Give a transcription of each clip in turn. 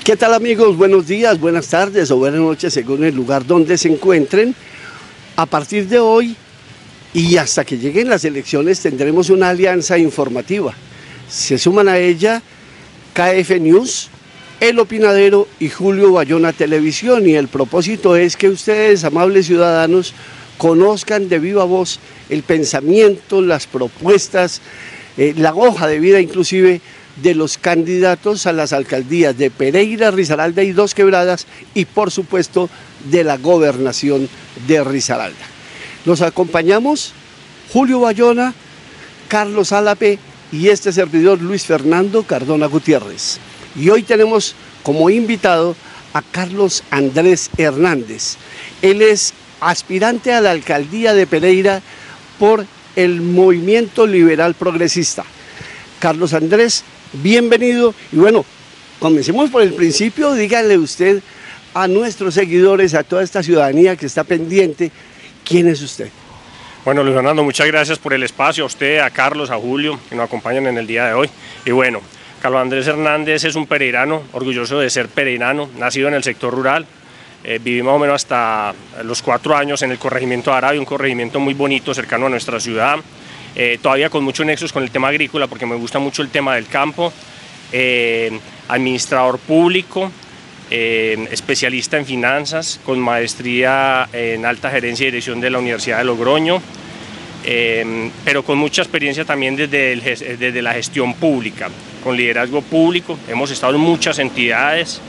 ¿Qué tal, amigos? Buenos días, buenas tardes o buenas noches según el lugar donde se encuentren. A partir de hoy y hasta que lleguen las elecciones tendremos una alianza informativa. Se suman a ella KF News, El Opinadero y Julio Bayona Televisión, y el propósito es que ustedes, amables ciudadanos, conozcan de viva voz el pensamiento, las propuestas, la hoja de vida inclusive de los candidatos a las alcaldías de Pereira, Risaralda y Dos Quebradas, y por supuesto de la gobernación de Risaralda. Los acompañamos Julio Bayona, Carlos Álape y este servidor Luis Fernando Cardona Gutiérrez. Y hoy tenemos como invitado a Carlos Andrés Hernández. Él es aspirante a la alcaldía de Pereira por el Movimiento Liberal Progresista. Carlos Andrés, bienvenido. Y bueno, comencemos por el principio. Dígale usted a nuestros seguidores, a toda esta ciudadanía que está pendiente, ¿quién es usted? Bueno, Luis Fernando, muchas gracias por el espacio, a usted, a Carlos, a Julio, que nos acompañan en el día de hoy. Y bueno, Carlos Andrés Hernández es un pereirano, orgulloso de ser pereirano, nacido en el sector rural. Viví más o menos hasta los 4 años en el corregimiento de Arabia, un corregimiento muy bonito, cercano a nuestra ciudad. Todavía con muchos nexos con el tema agrícola, porque me gusta mucho el tema del campo. Administrador público, especialista en finanzas, con maestría en alta gerencia y dirección de la Universidad de Logroño, pero con mucha experiencia también desde la gestión pública, con liderazgo público. Hemos estado en muchas entidades,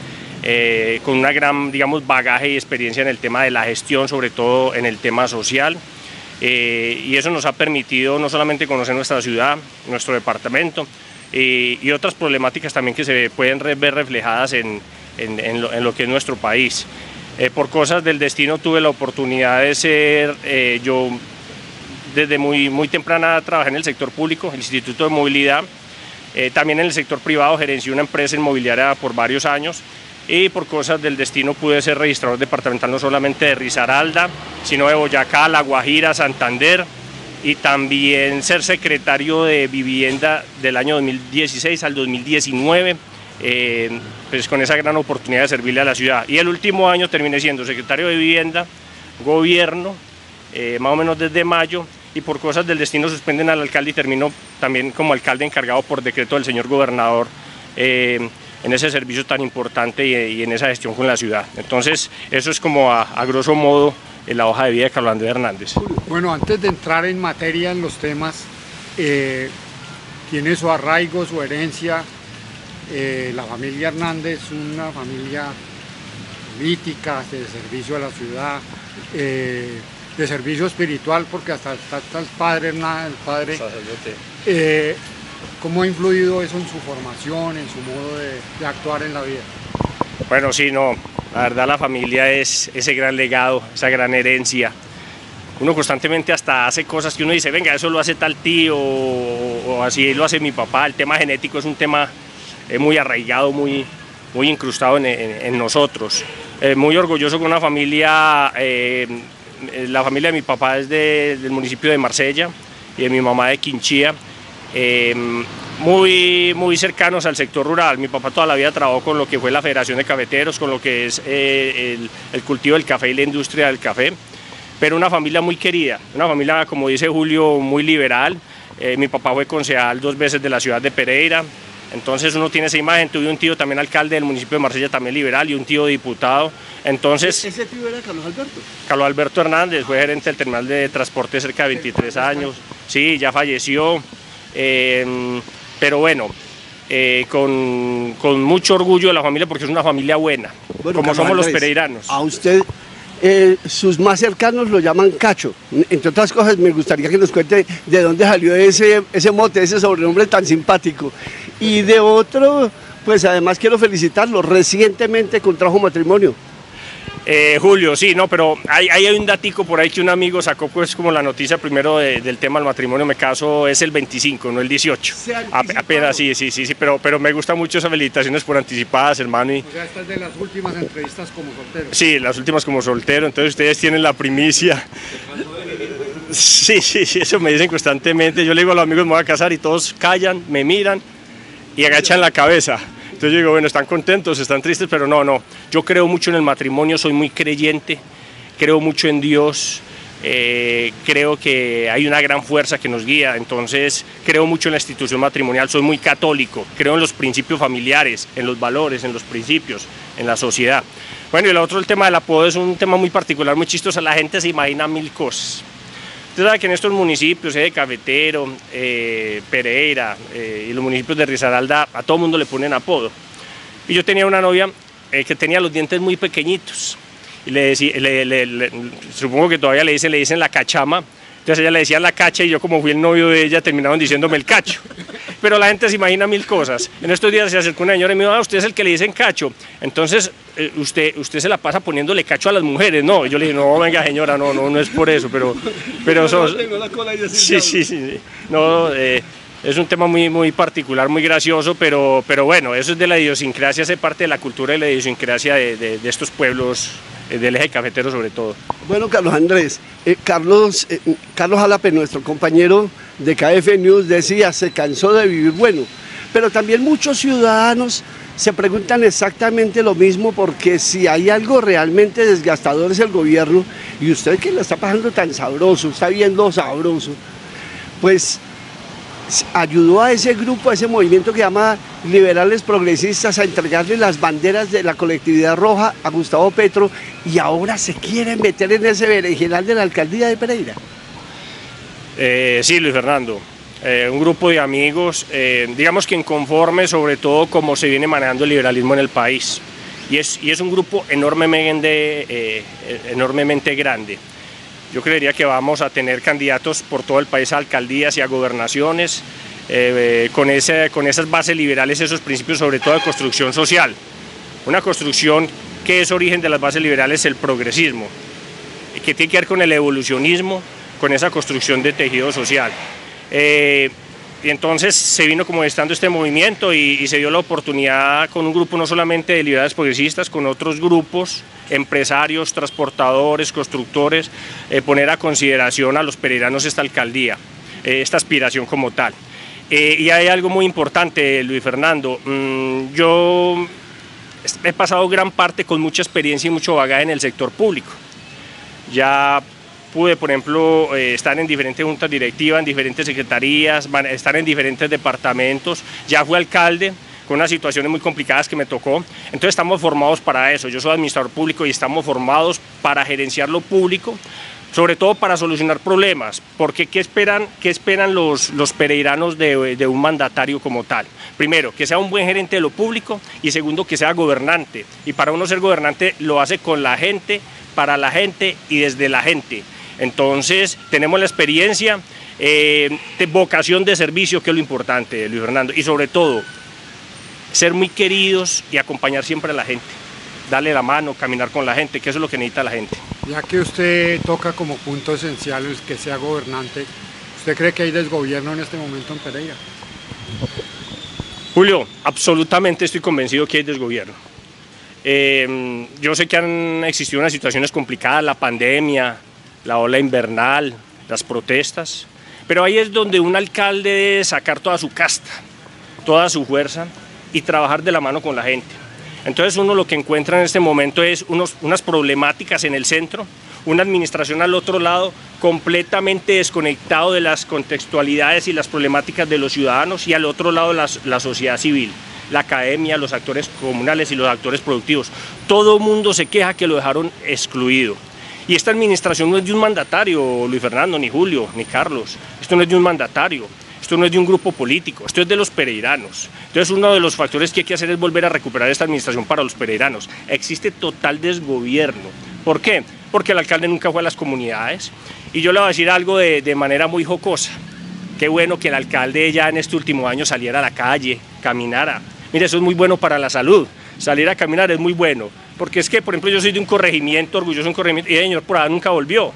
con una gran, digamos, bagaje y experiencia en el tema de la gestión, sobre todo en el tema social. Y eso nos ha permitido no solamente conocer nuestra ciudad, nuestro departamento, y otras problemáticas también que se pueden ver reflejadas en lo que es nuestro país. Por cosas del destino tuve la oportunidad de ser, yo desde muy temprana trabajé en el sector público, el Instituto de Movilidad, también en el sector privado gerencié una empresa inmobiliaria por varios años, y por cosas del destino pude ser registrador departamental no solamente de Risaralda, sino de Boyacá, La Guajira, Santander, y también ser secretario de vivienda del año 2016 al 2019, pues con esa gran oportunidad de servirle a la ciudad. Y el último año terminé siendo secretario de vivienda, gobierno, más o menos desde mayo, y por cosas del destino suspenden al alcalde y termino también como alcalde encargado por decreto del señor gobernador, en ese servicio tan importante y en esa gestión con la ciudad. Entonces, eso es como a grosso modo la hoja de vida de Carlos Andrés Hernández. Bueno, antes de entrar en materia en los temas, tiene su arraigo, su herencia, la familia Hernández, una familia política, de servicio a la ciudad, de servicio espiritual, porque hasta el padre Hernández, el padre sacerdote. ¿Cómo ha influido eso en su formación, en su modo de actuar en la vida? Bueno, sí, no, la verdad la familia es ese gran legado, esa gran herencia. Uno constantemente hasta hace cosas que uno dice, venga, eso lo hace tal tío, o así lo hace mi papá. El tema genético es un tema muy arraigado, muy incrustado en nosotros. Muy orgulloso con una familia, la familia de mi papá es del municipio de Marsella y de mi mamá de Quinchía. Muy cercanos al sector rural. Mi papá toda la vida trabajó con lo que fue la Federación de Cafeteros, con lo que es el cultivo del café y la industria del café, pero una familia muy querida, una familia, como dice Julio, muy liberal. Mi papá fue concejal 2 veces de la ciudad de Pereira, entonces uno tiene esa imagen. Tuve un tío también alcalde del municipio de Marsella, también liberal, y un tío diputado. Entonces, ¿Ese tío era Carlos Alberto? Carlos Alberto Hernández, fue gerente del terminal de transporte cerca de 23 años, sí, ya falleció. Pero bueno, con mucho orgullo de la familia, porque es una familia buena, bueno, como somos los pereiranos. A usted, sus más cercanos lo llaman Cacho. Entre otras cosas, me gustaría que nos cuente de dónde salió ese mote, ese sobrenombre tan simpático. Y de otro, pues además quiero felicitarlo, recientemente contrajo matrimonio. Julio, sí, no, pero hay un datico por ahí que un amigo sacó, pues como la noticia primero del tema del matrimonio. Me caso es el 25, no el 18. Apenas, sí, pero me gustan mucho esas felicitaciones por anticipadas, hermano. O sea, esta es de las últimas entrevistas como soltero. Sí, las últimas como soltero, entonces ustedes tienen la primicia. Sí, eso me dicen constantemente. Yo le digo a los amigos, me voy a casar, y todos callan, me miran y agachan la cabeza. Entonces yo digo, bueno, están contentos, están tristes, pero no. Yo creo mucho en el matrimonio, soy muy creyente, creo mucho en Dios, creo que hay una gran fuerza que nos guía, entonces creo mucho en la institución matrimonial, soy muy católico, creo en los principios familiares, en los valores, en los principios, en la sociedad. Bueno, y el otro, el tema del apodo, es un tema muy particular, muy chistoso, la gente se imagina mil cosas. Usted sabe que en estos municipios, Cafetero, Pereira y los municipios de Risaralda, a todo mundo le ponen apodo. Y yo tenía una novia que tenía los dientes muy pequeñitos. Y le decía, supongo que todavía le dicen la cachama. Entonces ella le decía la cacha y yo, como fui el novio de ella, terminaron diciéndome el cacho. Pero la gente se imagina mil cosas. En estos días se acercó una señora y me dijo, usted es el que le dicen cacho. Entonces, usted se la pasa poniéndole cacho a las mujeres. No, yo le dije, no, venga señora, no es por eso, pero sos... Sí. No, es un tema muy particular, muy gracioso, pero bueno, eso es de la idiosincrasia, hace parte de la cultura y la idiosincrasia de estos pueblos, del eje cafetero sobre todo. Bueno, Carlos Andrés, Carlos Jalape, nuestro compañero de KF News, decía, se cansó de vivir bueno, pero también muchos ciudadanos se preguntan exactamente lo mismo, porque si hay algo realmente desgastador es el gobierno, y usted que la está pasando tan sabroso, está viendo sabroso, pues ayudó a ese grupo, a ese movimiento que llama Liberales Progresistas, a entregarle las banderas de la colectividad roja a Gustavo Petro, y ahora se quieren meter en ese berenjenal de la alcaldía de Pereira. Sí, Luis Fernando, un grupo de amigos, digamos que inconforme sobre todo cómo se viene manejando el liberalismo en el país, y es un grupo enormemente grande. Yo creería que vamos a tener candidatos por todo el país a alcaldías y a gobernaciones, con esas bases liberales, esos principios sobre todo de construcción social. Una construcción que es origen de las bases liberales, el progresismo, que tiene que ver con el evolucionismo, con esa construcción de tejido social. Y entonces se vino como gestando este movimiento y se dio la oportunidad con un grupo no solamente de liberales progresistas, con otros grupos, empresarios, transportadores, constructores, poner a consideración a los pereiranos esta alcaldía, esta aspiración como tal. Y hay algo muy importante, Luis Fernando, yo he pasado gran parte con mucha experiencia y mucho bagaje en el sector público. Ya pude, por ejemplo, estar en diferentes juntas directivas, en diferentes secretarías, estar en diferentes departamentos. Ya fui alcalde con unas situaciones muy complicadas que me tocó. Entonces estamos formados para eso. Yo soy administrador público y estamos formados para gerenciar lo público, sobre todo para solucionar problemas. Porque ¿qué esperan los pereiranos de un mandatario como tal? Primero, que sea un buen gerente de lo público, y segundo, que sea gobernante. Y para uno ser gobernante lo hace con la gente, para la gente y desde la gente. Entonces tenemos la experiencia, de vocación de servicio, que es lo importante, Luis Fernando, y sobre todo ser muy queridos y acompañar siempre a la gente, darle la mano, caminar con la gente, que eso es lo que necesita la gente. Ya que usted toca como punto esencial el que sea gobernante, ¿usted cree que hay desgobierno en este momento en Pereira? Julio, absolutamente estoy convencido que hay desgobierno. Yo sé que han existido unas situaciones complicadas, la pandemia, la ola invernal, las protestas, pero ahí es donde un alcalde debe sacar toda su casta, toda su fuerza y trabajar de la mano con la gente. Entonces uno lo que encuentra en este momento es unas problemáticas en el centro, una administración al otro lado completamente desconectado de las contextualidades y las problemáticas de los ciudadanos, y al otro lado la sociedad civil, la academia, los actores comunales y los actores productivos. Todo el mundo se queja que lo dejaron excluido. Y esta administración no es de un mandatario, Luis Fernando, ni Julio, ni Carlos. Esto no es de un mandatario, esto no es de un grupo político, esto es de los pereiranos. Entonces uno de los factores que hay que hacer es volver a recuperar esta administración para los pereiranos. Existe total desgobierno. ¿Por qué? Porque el alcalde nunca fue a las comunidades. Y yo le voy a decir algo de manera muy jocosa. Qué bueno que el alcalde ya en este último año saliera a la calle, caminara. Mire, eso es muy bueno para la salud. Salir a caminar es muy bueno, porque es que, por ejemplo, yo soy de un corregimiento, orgulloso de un corregimiento, y el señor por allá nunca volvió,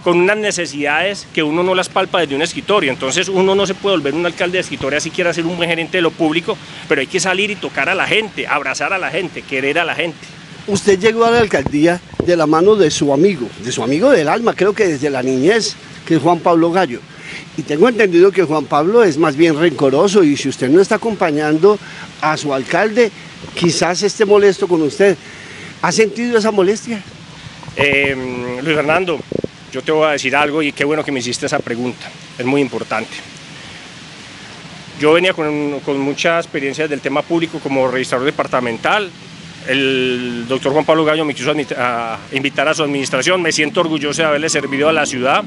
con unas necesidades que uno no las palpa desde un escritorio. Entonces uno no se puede volver un alcalde de escritorio así quiera ser un buen gerente de lo público, pero hay que salir y tocar a la gente, abrazar a la gente, querer a la gente. Usted llegó a la alcaldía de la mano de su amigo del alma, creo que desde la niñez, que es Juan Pablo Gallo. Y tengo entendido que Juan Pablo es más bien rencoroso y si usted no está acompañando a su alcalde, quizás esté molesto con usted. ¿Ha sentido esa molestia? Luis Fernando, yo te voy a decir algo y qué bueno que me hiciste esa pregunta, es muy importante. Yo venía con mucha experiencia del tema público como registrador departamental. El doctor Juan Pablo Gallo me quiso invitar a su administración, me siento orgulloso de haberle servido a la ciudad,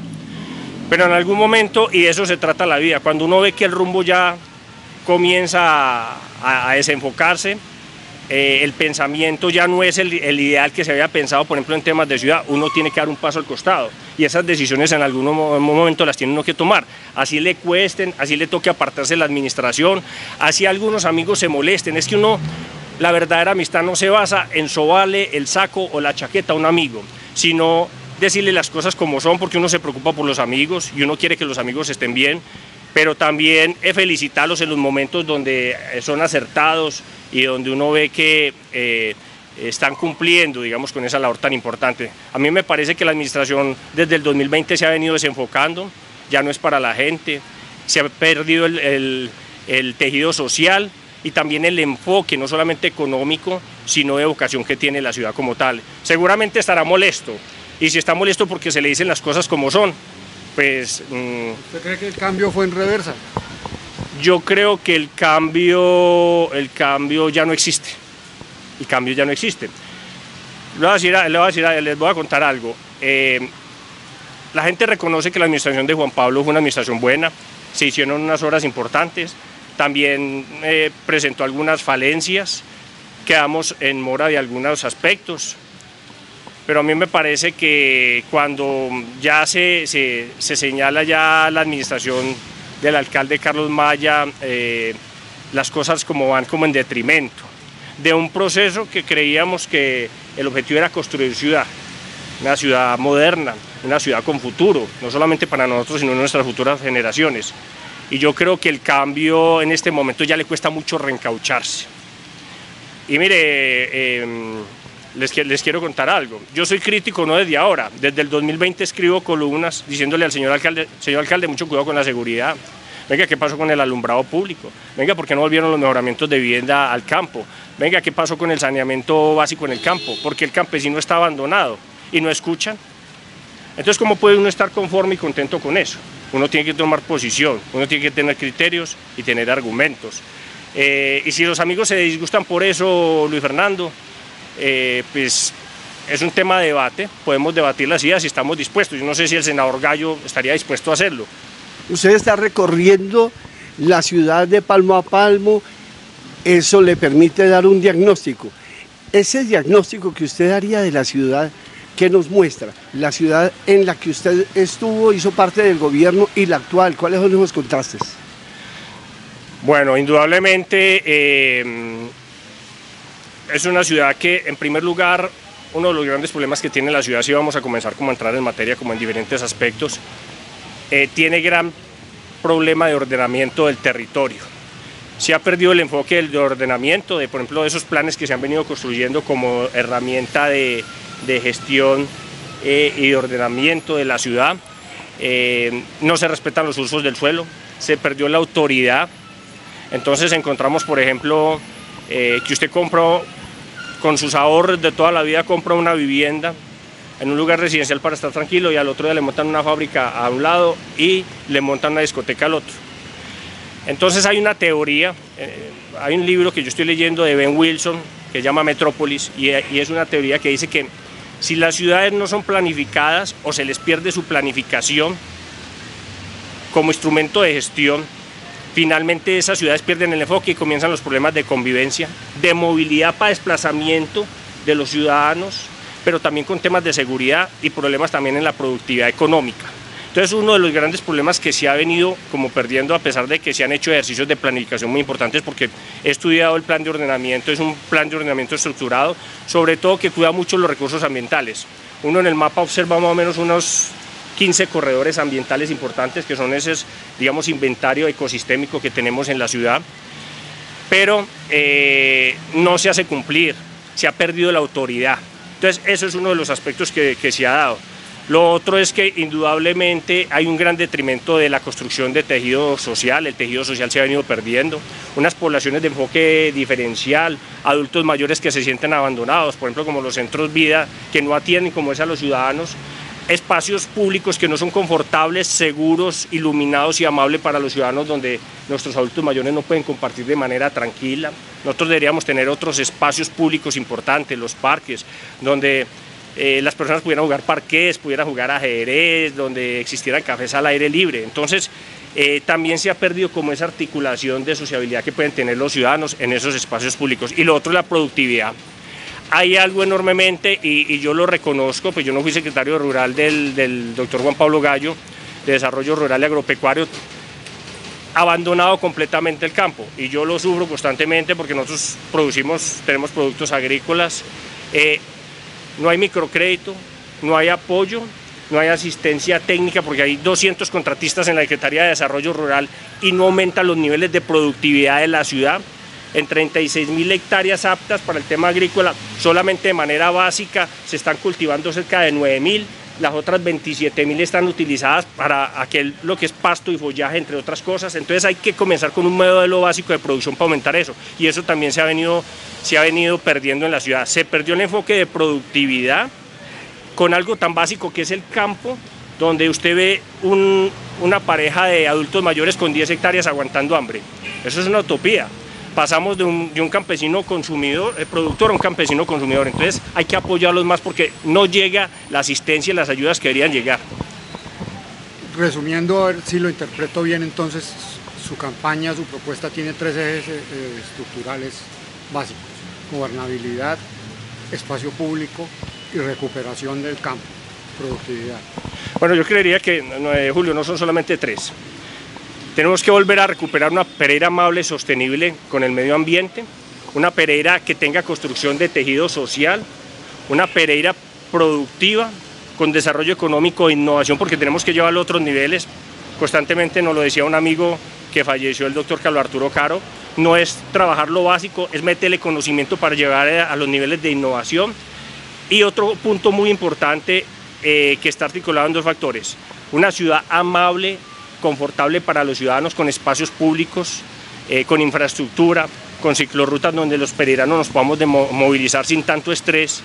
pero en algún momento, y de eso se trata la vida, cuando uno ve que el rumbo ya comienza a desenfocarse, el pensamiento ya no es el ideal que se había pensado, por ejemplo, en temas de ciudad, uno tiene que dar un paso al costado y esas decisiones en algún momento las tiene uno que tomar, así le cuesten, así le toque apartarse de la administración, así algunos amigos se molesten, es que la verdadera amistad no se basa en sobarle el saco o la chaqueta a un amigo, sino decirle las cosas como son, porque uno se preocupa por los amigos y uno quiere que los amigos estén bien, pero también felicitarlos en los momentos donde son acertados y donde uno ve que están cumpliendo, digamos, con esa labor tan importante. A mí me parece que la administración desde el 2020 se ha venido desenfocando, ya no es para la gente, se ha perdido el tejido social y también el enfoque, no solamente económico, sino de vocación que tiene la ciudad como tal. Seguramente estará molesto, y si está molesto porque se le dicen las cosas como son, pues... ¿Usted cree que el cambio fue en reversa? Yo creo que el cambio ya no existe. El cambio ya no existe. Les voy a contar algo. La gente reconoce que la administración de Juan Pablo fue una administración buena, se hicieron unas obras importantes, también presentó algunas falencias, quedamos en mora de algunos aspectos, pero a mí me parece que cuando ya se señala ya la administración del alcalde Carlos Maya, las cosas van como en detrimento de un proceso que creíamos que el objetivo era construir ciudad, una ciudad moderna, una ciudad con futuro, no solamente para nosotros, sino nuestras futuras generaciones. Y yo creo que el cambio en este momento ya le cuesta mucho reencaucharse. Y mire, les quiero contar algo. Yo soy crítico no desde ahora, desde el 2020 escribo columnas diciéndole al señor alcalde, mucho cuidado con la seguridad. Venga, ¿qué pasó con el alumbrado público? Venga, ¿por qué no volvieron los mejoramientos de vivienda al campo? Venga, ¿qué pasó con el saneamiento básico en el campo? Porque el campesino está abandonado y no escuchan. Entonces, ¿cómo puede uno estar conforme y contento con eso? Uno tiene que tomar posición, uno tiene que tener criterios y tener argumentos. Y si los amigos se disgustan por eso, Luis Fernando, pues es un tema de debate, podemos debatir las ideas si estamos dispuestos. Yo no sé si el senador Gallo estaría dispuesto a hacerlo. Usted está recorriendo la ciudad de palmo a palmo, eso le permite dar un diagnóstico. Ese diagnóstico que usted daría de la ciudad, ¿qué nos muestra? La ciudad en la que usted estuvo, hizo parte del gobierno y la actual, ¿cuáles son los contrastes? Bueno, indudablemente es una ciudad que, en primer lugar, uno de los grandes problemas que tiene la ciudad, si vamos a comenzar como a entrar en materia como en diferentes aspectos, tiene gran problema de ordenamiento del territorio. Se ha perdido el enfoque del ordenamiento, por ejemplo, de esos planes que se han venido construyendo como herramienta de gestión y de ordenamiento de la ciudad. No se respetan los usos del suelo, se perdió la autoridad. Entonces encontramos, por ejemplo, que usted compró con sus ahorros de toda la vida, compra una vivienda en un lugar residencial para estar tranquilo y al otro día le montan una fábrica a un lado y le montan una discoteca al otro. Entonces hay una teoría, hay un libro que yo estoy leyendo de Ben Wilson que se llama Metrópolis y es una teoría que dice que si las ciudades no son planificadas o se les pierde su planificación como instrumento de gestión, finalmente esas ciudades pierden el enfoque y comienzan los problemas de convivencia, de movilidad para desplazamiento de los ciudadanos, pero también con temas de seguridad y problemas también en la productividad económica. Entonces uno de los grandes problemas que se ha venido como perdiendo, a pesar de que se han hecho ejercicios de planificación muy importantes, porque he estudiado el plan de ordenamiento, es un plan de ordenamiento estructurado, sobre todo que cuida mucho los recursos ambientales. Uno en el mapa observa más o menos unos 15 corredores ambientales importantes, que son ese, digamos, inventario ecosistémico que tenemos en la ciudad, pero no se hace cumplir, se ha perdido la autoridad. Entonces, eso es uno de los aspectos que se ha dado. Lo otro es que indudablemente hay un gran detrimento de la construcción de tejido social, el tejido social se ha venido perdiendo, unas poblaciones de enfoque diferencial, adultos mayores que se sienten abandonados, por ejemplo como los centros vida que no atienden como es a los ciudadanos, espacios públicos que no son confortables, seguros, iluminados y amables para los ciudadanos donde nuestros adultos mayores no pueden compartir de manera tranquila. Nosotros deberíamos tener otros espacios públicos importantes, los parques, donde las personas pudieran jugar parqués, pudieran jugar ajedrez, donde existieran cafés al aire libre. Entonces, también se ha perdido como esa articulación de sociabilidad que pueden tener los ciudadanos en esos espacios públicos. Y lo otro es la productividad. Hay algo enormemente, y yo lo reconozco, pues yo no fui secretario rural del doctor Juan Pablo Gallo, de Desarrollo Rural y Agropecuario, abandonado completamente el campo, y yo lo sufro constantemente porque nosotros tenemos productos agrícolas, no hay microcrédito, no hay apoyo, no hay asistencia técnica porque hay 200 contratistas en la Secretaría de Desarrollo Rural y no aumentan los niveles de productividad de la ciudad. En 36.000 hectáreas aptas para el tema agrícola, solamente de manera básica se están cultivando cerca de 9.000, las otras 27.000 están utilizadas para lo que es pasto y follaje, entre otras cosas. Entonces hay que comenzar con un modelo básico de producción para aumentar eso, y eso también se ha venido perdiendo en la ciudad. Se perdió el enfoque de productividad con algo tan básico que es el campo, donde usted ve una pareja de adultos mayores con 10 hectáreas aguantando hambre. Eso es una utopía. Pasamos de un campesino consumidor, productor a un campesino consumidor, entonces hay que apoyarlos más porque no llega la asistencia y las ayudas que deberían llegar. Resumiendo, a ver si lo interpreto bien, entonces su campaña, su propuesta tiene 3 ejes estructurales básicos: gobernabilidad, espacio público y recuperación del campo, productividad. Bueno, yo creería que, Julio, no son solamente 3. Tenemos que volver a recuperar una Pereira amable, sostenible con el medio ambiente, una Pereira que tenga construcción de tejido social, una Pereira productiva, con desarrollo económico e innovación, porque tenemos que llevarlo a otros niveles. Constantemente nos lo decía un amigo que falleció, el doctor Carlos Arturo Caro, no es trabajar lo básico, es meterle conocimiento para llegar a los niveles de innovación. Y otro punto muy importante que está articulado en 2 factores: una ciudad amable, confortable para los ciudadanos, con espacios públicos, con infraestructura, con ciclorrutas donde los pereiranos nos podamos movilizar sin tanto estrés,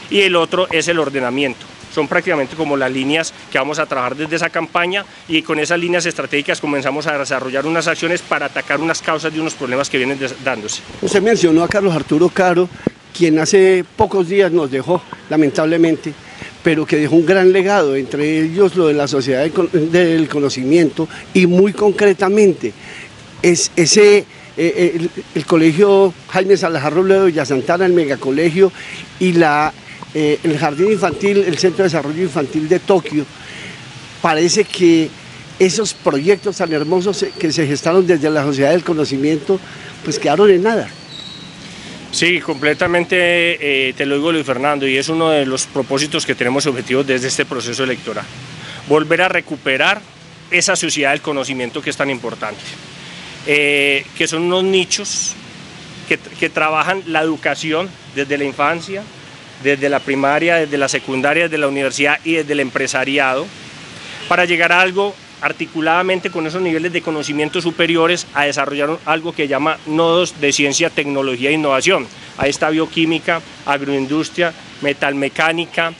y el otro es el ordenamiento. Son prácticamente como las líneas que vamos a trabajar desde esa campaña, y con esas líneas estratégicas comenzamos a desarrollar unas acciones para atacar unas causas de unos problemas que vienen dándose. Usted mencionó a Carlos Arturo Caro, quien hace pocos días nos dejó, lamentablemente, pero que dejó un gran legado, entre ellos lo de la Sociedad del Conocimiento, y muy concretamente es el colegio Jaime Salazar Robledo de Villa Santana, el megacolegio, y el jardín infantil, el Centro de Desarrollo Infantil de Tokio. Parece que esos proyectos tan hermosos que se gestaron desde la Sociedad del Conocimiento, pues quedaron en nada. Sí, completamente, te lo digo, Luis Fernando, y es uno de los propósitos que tenemos objetivos desde este proceso electoral: volver a recuperar esa sociedad del conocimiento que es tan importante, que son unos nichos que trabajan la educación desde la infancia, desde la primaria, desde la secundaria, desde la universidad y desde el empresariado, para llegar a algo articuladamente con esos niveles de conocimiento superiores, a desarrollar algo que llama nodos de ciencia, tecnología e innovación. Ahí está bioquímica, agroindustria, metalmecánica,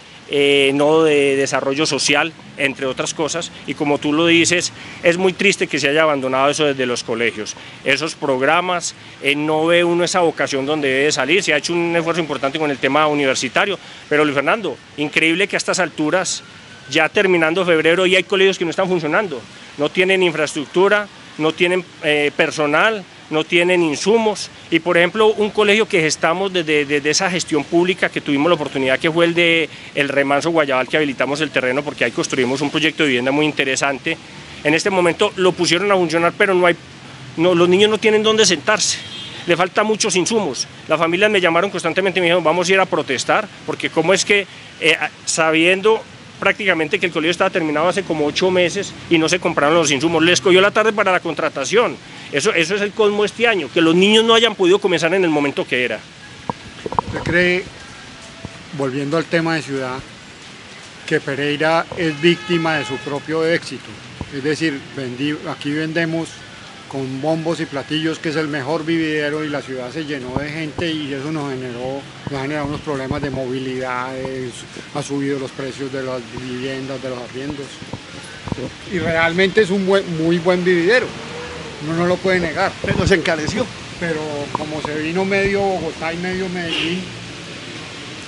nodo de desarrollo social, entre otras cosas, y como tú lo dices, es muy triste que se haya abandonado eso desde los colegios. Esos programas, no ve uno esa vocación donde debe salir. Se ha hecho un esfuerzo importante con el tema universitario, pero Luis Fernando, increíble que a estas alturas, ya terminando febrero, y hay colegios que no están funcionando, no tienen infraestructura, no tienen personal, no tienen insumos. Y por ejemplo, un colegio que gestamos desde esa gestión pública que tuvimos la oportunidad, que fue el de El Remanso Guayabal, que habilitamos el terreno porque ahí construimos un proyecto de vivienda muy interesante. En este momento lo pusieron a funcionar, pero los niños no tienen dónde sentarse, le faltan muchos insumos. Las familias me llamaron constantemente y me dijeron: vamos a ir a protestar, porque cómo es que sabiendo prácticamente que el colegio estaba terminado hace como 8 meses y no se compraron los insumos, les cogió la tarde para la contratación. Eso es el colmo este año, que los niños no hayan podido comenzar en el momento que era. ¿Usted cree, volviendo al tema de ciudad, que Pereira es víctima de su propio éxito. Es decir, aquí vendemos con bombos y platillos que es el mejor vividero y la ciudad se llenó de gente y eso nos ha generado unos problemas de movilidad, ha subido los precios de las viviendas, de los arriendos. Y realmente es un muy buen vividero, uno no lo puede negar. Pero se encareció. Pero como se vino medio Bogotá y medio Medellín.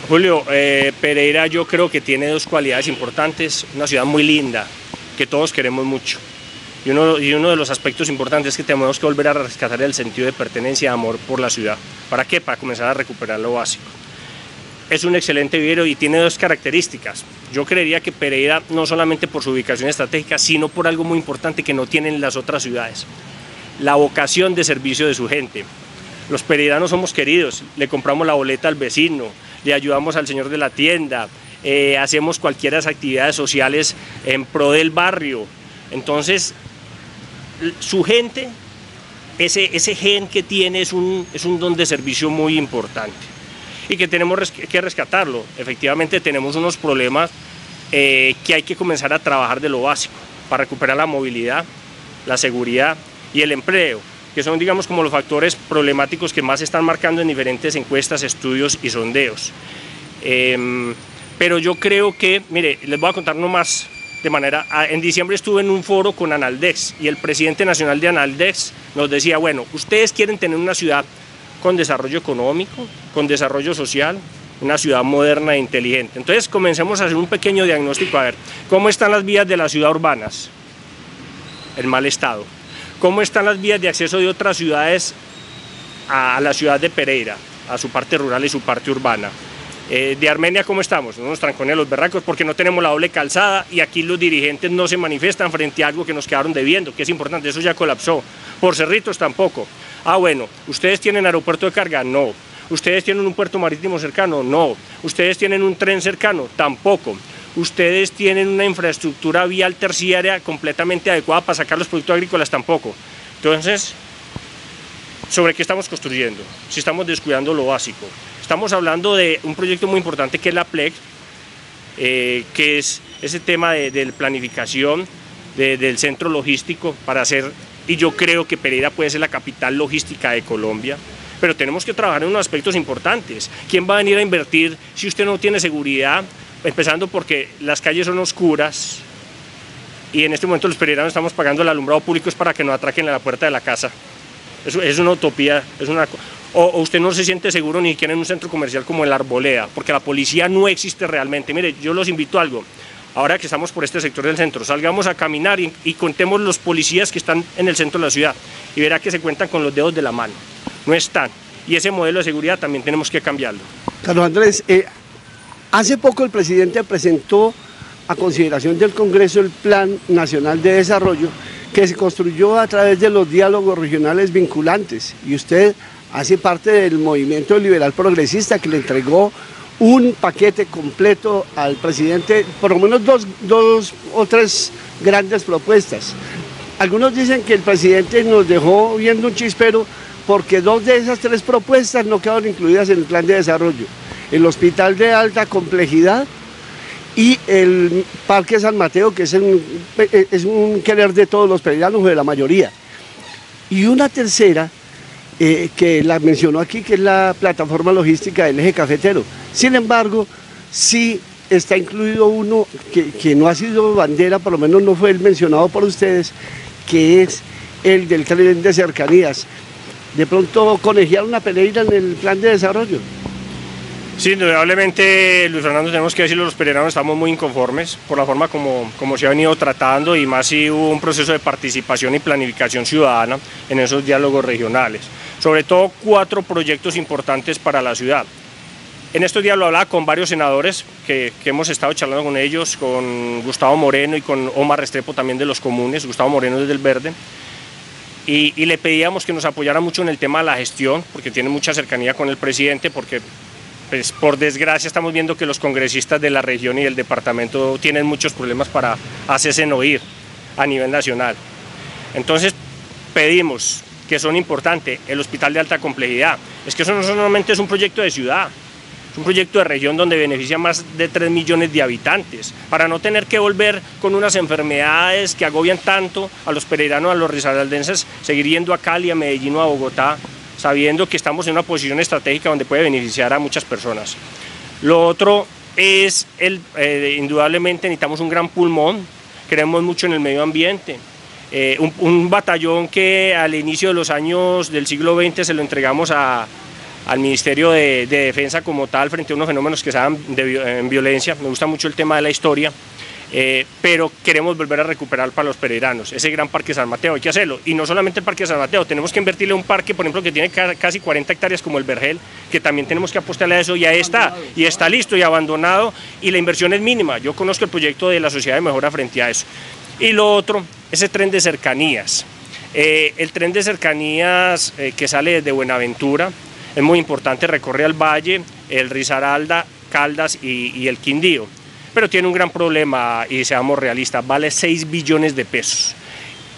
Julio, Pereira yo creo que tiene dos cualidades importantes, una ciudad muy linda, que todos queremos mucho. Y uno de los aspectos importantes es que tenemos que volver a rescatar el sentido de pertenencia y amor por la ciudad. ¿Para qué? Para comenzar a recuperar lo básico. Es un excelente vivero y tiene dos características. Yo creería que Pereira, no solamente por su ubicación estratégica, sino por algo muy importante que no tienen las otras ciudades: la vocación de servicio de su gente. Los pereiranos somos queridos, le compramos la boleta al vecino, le ayudamos al señor de la tienda, hacemos cualquiera actividades sociales en pro del barrio. Entonces, su gente, ese gen que tiene es un don de servicio muy importante y que tenemos que rescatarlo. Efectivamente tenemos unos problemas que hay que comenzar a trabajar de lo básico para recuperar la movilidad, la seguridad y el empleo, que son, digamos, como los factores problemáticos que más se están marcando en diferentes encuestas, estudios y sondeos. Pero yo creo que, mire, les voy a contar nomás de manera, en diciembre estuve en un foro con Analdex y el presidente nacional de Analdex nos decía, bueno, ustedes quieren tener una ciudad con desarrollo económico, con desarrollo social, una ciudad moderna e inteligente. Entonces comencemos a hacer un pequeño diagnóstico, a ver, ¿cómo están las vías de la ciudad urbanas? En mal estado. ¿Cómo están las vías de acceso de otras ciudades a la ciudad de Pereira, a su parte rural y su parte urbana? De Armenia, ¿cómo estamos? Unos trancones a los berracos porque no tenemos la doble calzada y aquí los dirigentes no se manifiestan frente a algo que nos quedaron debiendo, que es importante, eso ya colapsó. Por Cerritos tampoco. Ah, bueno, ¿ustedes tienen aeropuerto de carga? No. ¿Ustedes tienen un puerto marítimo cercano? No. ¿Ustedes tienen un tren cercano? Tampoco. ¿Ustedes tienen una infraestructura vial terciaria completamente adecuada para sacar los productos agrícolas? Tampoco. Entonces, ¿sobre qué estamos construyendo? Si estamos descuidando lo básico. Estamos hablando de un proyecto muy importante que es la PLEC, que es ese tema de planificación del centro logístico para hacer, y yo creo que Pereira puede ser la capital logística de Colombia, pero tenemos que trabajar en unos aspectos importantes. ¿Quién va a venir a invertir si usted no tiene seguridad? Empezando porque las calles son oscuras y en este momento los pereiranos estamos pagando el alumbrado público es para que nos atraquen a la puerta de la casa. Eso es una utopía, o usted no se siente seguro ni siquiera en un centro comercial como el Arboleda, porque la policía no existe realmente. Mire, yo los invito a algo, ahora que estamos por este sector del centro, salgamos a caminar y contemos los policías que están en el centro de la ciudad y verá que se cuentan con los dedos de la mano, no están, y ese modelo de seguridad también tenemos que cambiarlo. Carlos Andrés, hace poco el presidente presentó a consideración del Congreso el Plan Nacional de Desarrollo que se construyó a través de los diálogos regionales vinculantes y usted hace parte del movimiento liberal progresista que le entregó un paquete completo al presidente, por lo menos dos o tres grandes propuestas. Algunos dicen que el presidente nos dejó viendo un chispero porque dos de esas tres propuestas no quedaron incluidas en el plan de desarrollo: el hospital de alta complejidad y el Parque San Mateo, que es un querer de todos los pereiranos o de la mayoría. Y una tercera, que la mencionó aquí, que es la plataforma logística del eje cafetero. Sin embargo, sí está incluido uno que no ha sido bandera, por lo menos no fue el mencionado por ustedes, que es el del tren de cercanías. De pronto conegiaron a Pereira en el plan de desarrollo. Sí, indudablemente, Luis Fernando, tenemos que decirlo, los pereiranos estamos muy inconformes por la forma como se ha venido tratando, y más si hubo un proceso de participación y planificación ciudadana en esos diálogos regionales. Sobre todo 4 proyectos importantes para la ciudad. En estos días lo hablaba con varios senadores que hemos estado charlando con ellos, con Gustavo Moreno y con Omar Restrepo también de los comunes, Gustavo Moreno desde el Verde, y le pedíamos que nos apoyara mucho en el tema de la gestión, porque tiene mucha cercanía con el presidente, porque pues, por desgracia estamos viendo que los congresistas de la región y del departamento tienen muchos problemas para hacerse oír a nivel nacional. Entonces pedimos, que son importantes, el hospital de alta complejidad. Es que eso no solamente es un proyecto de ciudad, Es un proyecto de región donde beneficia a más de 3 millones de habitantes, para no tener que volver con unas enfermedades que agobian tanto a los pereiranos, a los risaraldenses, seguir yendo a Cali, a Medellín o a Bogotá, sabiendo que estamos en una posición estratégica donde puede beneficiar a muchas personas. Lo otro es, indudablemente necesitamos un gran pulmón, creemos mucho en el medio ambiente. Un batallón que al inicio de los años del siglo XX se lo entregamos al Ministerio de Defensa como tal frente a unos fenómenos que se dan en violencia. Me gusta mucho el tema de la historia, pero queremos volver a recuperar para los pereiranos ese gran Parque San Mateo, hay que hacerlo. Y no solamente el Parque San Mateo, tenemos que invertirle un parque, por ejemplo, que tiene casi 40 hectáreas como el Vergel, que también tenemos que apostarle a eso, ya está, y está listo y abandonado, y la inversión es mínima. Yo conozco el proyecto de la Sociedad de Mejora frente a eso. Y lo otro, ese tren de cercanías. El tren de cercanías que sale desde Buenaventura es muy importante, recorre al valle, el Risaralda, Caldas y el Quindío, pero tiene un gran problema y seamos realistas, vale 6 billones de pesos.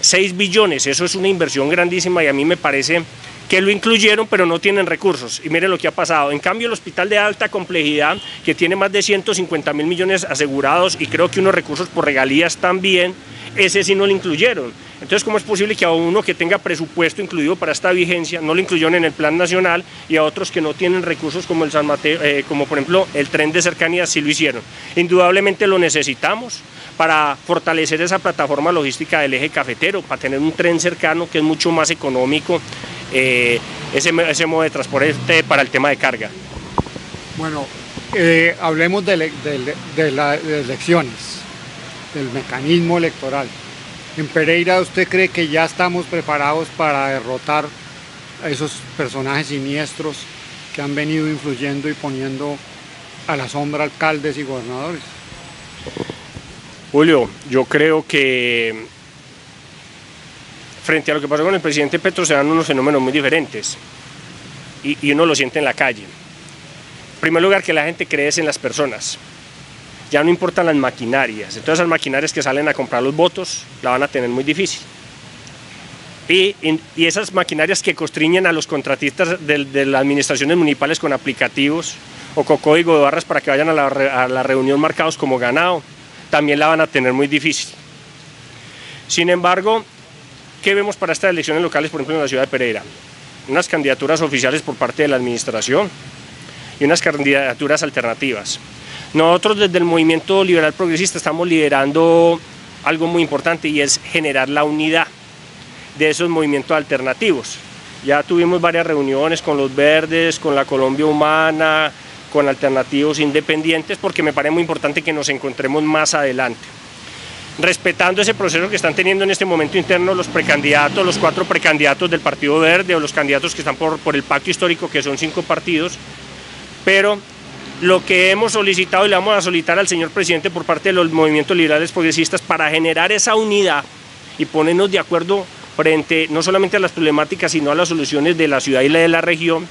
6 billones, eso es una inversión grandísima y a mí me parece que lo incluyeron pero no tienen recursos y miren lo que ha pasado. En cambio el hospital de alta complejidad, que tiene más de 150.000 millones asegurados y creo que unos recursos por regalías también, ese sí no lo incluyeron. Entonces, ¿cómo es posible que a uno que tenga presupuesto incluido para esta vigencia no lo incluyeron en el plan nacional y a otros que no tienen recursos como el San Mateo, como por ejemplo el tren de cercanías sí lo hicieron? Indudablemente lo necesitamos para fortalecer esa plataforma logística del eje cafetero, para tener un tren cercano que es mucho más económico, ese modo de transporte para el tema de carga. Bueno, hablemos de las elecciones, del mecanismo electoral. En Pereira, ¿usted cree que ya estamos preparados para derrotar a esos personajes siniestros que han venido influyendo y poniendo a la sombra alcaldes y gobernadores? Julio, yo creo que frente a lo que pasó con el presidente Petro se dan unos fenómenos muy diferentes y uno lo siente en la calle. En primer lugar, que la gente cree en las personas. Ya no importan las maquinarias, entonces las maquinarias que salen a comprar los votos la van a tener muy difícil. Y esas maquinarias que constriñen a los contratistas de las administraciones municipales con aplicativos o con código de barras para que vayan a la reunión marcados como ganado, también la van a tener muy difícil. Sin embargo, ¿qué vemos para estas elecciones locales, por ejemplo en la ciudad de Pereira? Unas candidaturas oficiales por parte de la administración y unas candidaturas alternativas. Nosotros desde el movimiento liberal progresista estamos liderando algo muy importante y es generar la unidad de esos movimientos alternativos. Ya tuvimos varias reuniones con los verdes, con la Colombia Humana, con alternativos independientes, porque me parece muy importante que nos encontremos más adelante. Respetando ese proceso que están teniendo en este momento interno los precandidatos, los 4 precandidatos del Partido Verde o los candidatos que están por el pacto histórico, que son 5 partidos, pero lo que hemos solicitado y le vamos a solicitar al señor presidente por parte de los movimientos liberales progresistas para generar esa unidad y ponernos de acuerdo frente no solamente a las problemáticas sino a las soluciones de la ciudad y de la región,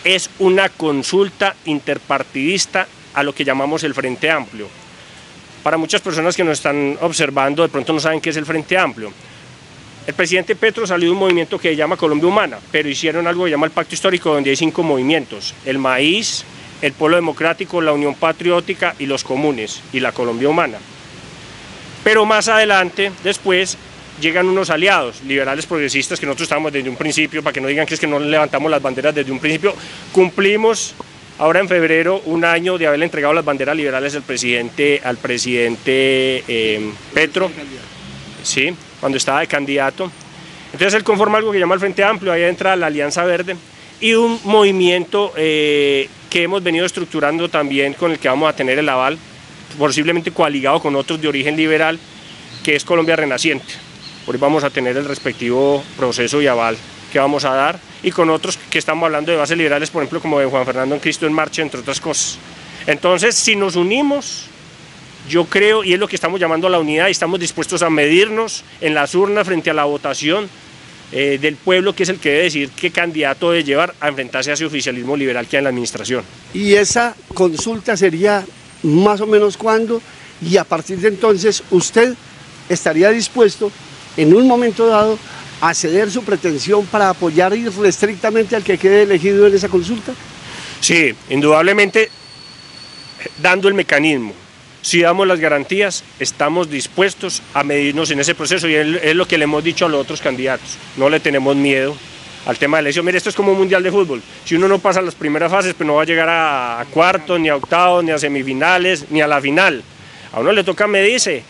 es una consulta interpartidista a lo que llamamos el Frente Amplio. Para muchas personas que nos están observando de pronto no saben qué es el Frente Amplio. El presidente Petro salió de un movimiento que se llama Colombia Humana, pero hicieron algo que se llama el Pacto Histórico, donde hay 5 movimientos: el Maíz, el Polo Democrático, la Unión Patriótica y los Comunes, y la Colombia Humana. Pero más adelante, después, llegan unos aliados, liberales progresistas, que nosotros estábamos desde un principio, para que no digan que es que no levantamos las banderas desde un principio. Cumplimos ahora en febrero 1 año de haberle entregado las banderas liberales al presidente Petro, sí, cuando estaba de candidato. Entonces él conforma algo que llama el Frente Amplio, ahí entra la Alianza Verde, y un movimiento que hemos venido estructurando también, con el que vamos a tener el aval, posiblemente coaligado con otros de origen liberal, que es Colombia Renaciente. Por ahí vamos a tener el respectivo proceso y aval que vamos a dar, y con otros que estamos hablando de bases liberales, por ejemplo, como de Juan Fernando en Cristo en Marcha, entre otras cosas. Entonces, si nos unimos, yo creo, y es lo que estamos llamando a la unidad, y estamos dispuestos a medirnos en las urnas frente a la votación del pueblo, que es el que debe decidir qué candidato debe llevar a enfrentarse a ese oficialismo liberal que hay en la administración. ¿Y esa consulta sería más o menos cuándo? Y a partir de entonces, ¿usted estaría dispuesto en un momento dado a ceder su pretensión para apoyar irrestrictamente al que quede elegido en esa consulta? Sí, indudablemente, dando el mecanismo, si damos las garantías, estamos dispuestos a medirnos en ese proceso y es lo que le hemos dicho a los otros candidatos. No le tenemos miedo al tema de elección. Mire, esto es como un mundial de fútbol. Si uno no pasa las primeras fases, pues no va a llegar a cuartos, ni a octavos, ni a semifinales, ni a la final. A uno le toca medirse.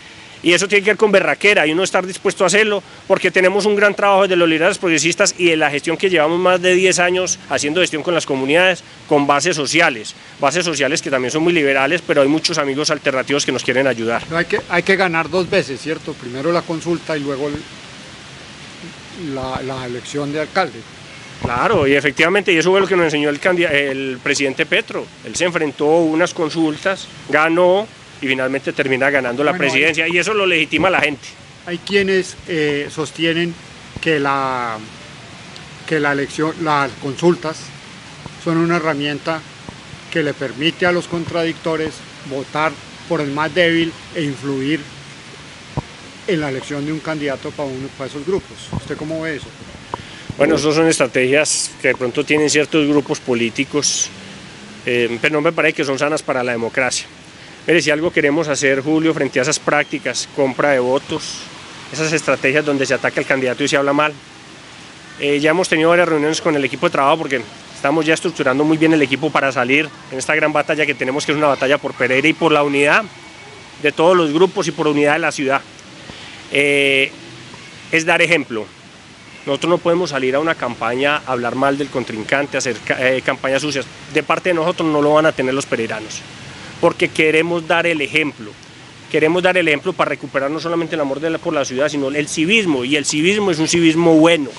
Y eso tiene que ver con berraquera y uno estar dispuesto a hacerlo porque tenemos un gran trabajo de los líderes progresistas y de la gestión que llevamos más de 10 años haciendo gestión con las comunidades, con bases sociales que también son muy liberales, pero hay muchos amigos alternativos que nos quieren ayudar. Hay que ganar dos veces, ¿cierto? Primero la consulta y luego la elección de alcalde. Claro, y efectivamente, y eso fue lo que nos enseñó el presidente Petro. Él se enfrentó a unas consultas, ganó, y finalmente termina ganando la presidencia, y eso lo legitima la gente. Hay quienes sostienen que las consultas son una herramienta que le permite a los contradictores votar por el más débil e influir en la elección de un candidato para esos grupos. ¿Usted cómo ve eso? Bueno, esas son estrategias que de pronto tienen ciertos grupos políticos, pero no me parece que son sanas para la democracia. Mire, si algo queremos hacer, Julio, frente a esas prácticas, compra de votos, esas estrategias donde se ataca al candidato y se habla mal, ya hemos tenido varias reuniones con el equipo de trabajo porque estamos ya estructurando muy bien el equipo para salir en esta gran batalla que tenemos, que es una batalla por Pereira y por la unidad de todos los grupos y por unidad de la ciudad. Es dar ejemplo. Nosotros no podemos salir a una campaña a hablar mal del contrincante, hacer campañas sucias. De parte de nosotros no lo van a tener los pereiranos, porque queremos dar el ejemplo. Queremos dar el ejemplo para recuperar no solamente el amor por la ciudad, sino el civismo, y el civismo es un civismo bueno,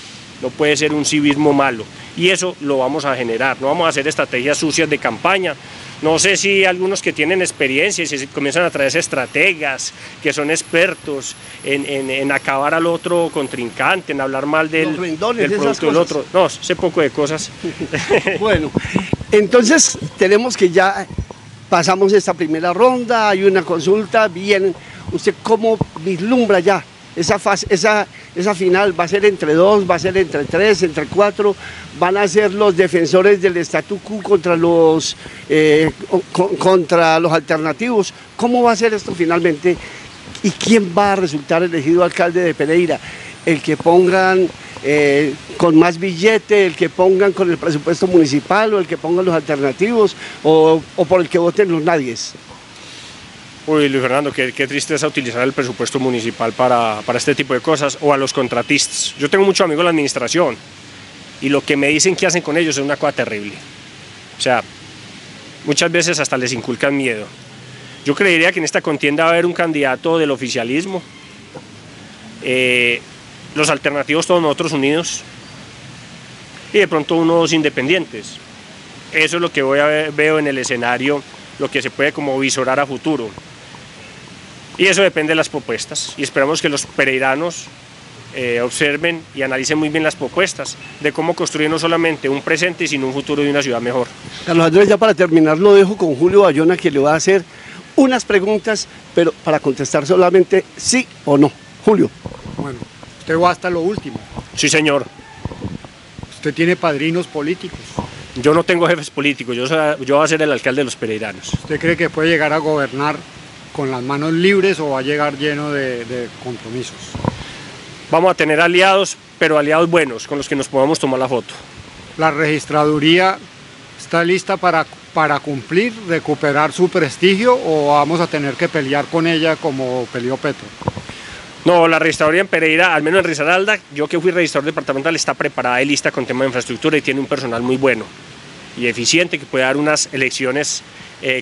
no puede ser un civismo malo, y eso lo vamos a generar. No vamos a hacer estrategias sucias de campaña. No sé si algunos que tienen experiencia y se comienzan a traer estrategas, que son expertos en acabar al otro contrincante, en hablar mal del producto del otro. No, sé poco de cosas. Bueno, entonces tenemos que ya pasamos esta primera ronda, hay una consulta, bien. ¿Usted cómo vislumbra ya esa fase, esa final? ¿Va a ser entre 2, va a ser entre 3, entre 4? ¿Van a ser los defensores del statu quo contra los alternativos? ¿Cómo va a ser esto finalmente? ¿Y quién va a resultar elegido alcalde de Pereira? ¿El que pongan con más billete, el que pongan con el presupuesto municipal, o el que pongan los alternativos, o por el que voten los nadies? Uy, Luis Fernando, qué tristeza utilizar el presupuesto municipal para este tipo de cosas, o a los contratistas. Yo tengo muchos amigos en la administración y lo que me dicen que hacen con ellos es una cosa terrible. O sea, muchas veces hasta les inculcan miedo. Yo creería que en esta contienda va a haber un candidato del oficialismo, los alternativos todos nosotros unidos, y de pronto unos independientes. Eso es lo que veo en el escenario, lo que se puede como visorar a futuro. Y eso depende de las propuestas, y esperamos que los pereiranos observen y analicen muy bien las propuestas de cómo construir no solamente un presente, sino un futuro de una ciudad mejor. Carlos Andrés, ya para terminar lo dejo con Julio Bayona, que le va a hacer unas preguntas, pero para contestar solamente sí o no. Julio. Bueno, usted va hasta lo último. Sí, señor. Usted tiene padrinos políticos. Yo no tengo jefes políticos, yo voy a ser el alcalde de los pereiranos. ¿Usted cree que puede llegar a gobernar con las manos libres o va a llegar lleno de compromisos? Vamos a tener aliados, pero aliados buenos, con los que nos podamos tomar la foto. ¿La registraduría está lista para cumplir, recuperar su prestigio, o vamos a tener que pelear con ella como peleó Petro? No, la registraduría en Pereira, al menos en Risaralda, yo que fui registrador departamental, está preparada y lista con tema de infraestructura y tiene un personal muy bueno y eficiente que puede dar unas elecciones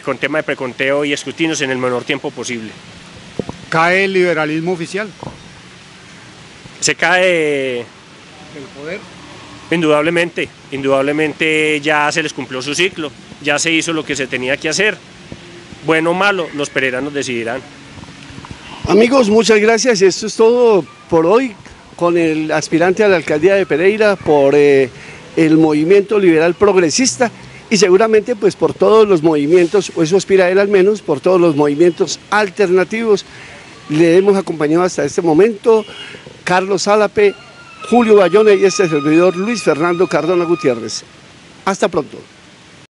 con tema de preconteo y escrutinios en el menor tiempo posible. ¿Cae el liberalismo oficial? Se cae ¿El poder? Indudablemente ya se les cumplió su ciclo, ya se hizo lo que se tenía que hacer. Bueno o malo, los pereiranos decidirán. Amigos, muchas gracias. Esto es todo por hoy con el aspirante a la alcaldía de Pereira por el movimiento liberal progresista, y seguramente pues por todos los movimientos, o eso aspira él al menos, por todos los movimientos alternativos. Le hemos acompañado hasta este momento Carlos Álape, Julio Bayona y este servidor Luis Fernando Cardona Gutiérrez. Hasta pronto.